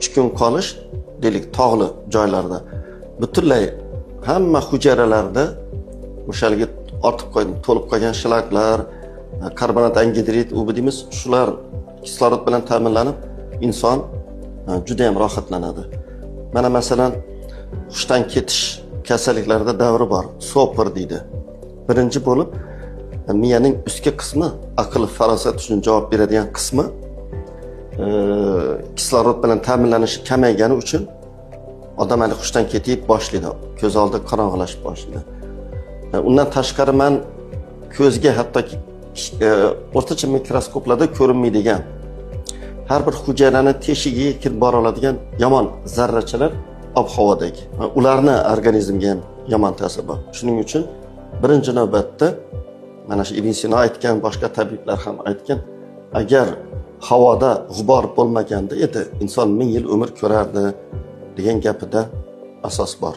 3 kun qolish, deylik, tog'li joylarda butunlay hamma hujayralarda o'shaligi ortib qo'ygan, to'lib qolgan shlaklar, karbonat angidrid, u deymiz, shular kislorod bilan ta'minlanib, inson juda ham rohatlanadi. Mana masalan, hushdan ketish kasalliklarida davri bor. Sopir deydi. Birinchi bo'lib, miyaning ustki qismi, aql, farosat uchun javob beradigan qismi kislorod bilan ta'minlanishi kamaygani uchun odam hali hushdan ketib boshlaydi. Ko'z oldi qorong'ilashib boshlaydi. Undan tashqari men ko'zga hattoki o'rtacha mikroskoplarda ko'rinmaydigan har bir hujayrani teshigiga kirib bora oladigan yomon zarrachalar ob-havodagi. Ularni organizmga ham yomon ta'siri bor. Shuning uchun birinchi navbatda mana shu Ibn Sino aytgan, boshqa tabiblar ham aytgan, agar havoda g'ubor bo'lmaganda edi, inson 1000 yil umr ko'rardi degan gapida asos bor.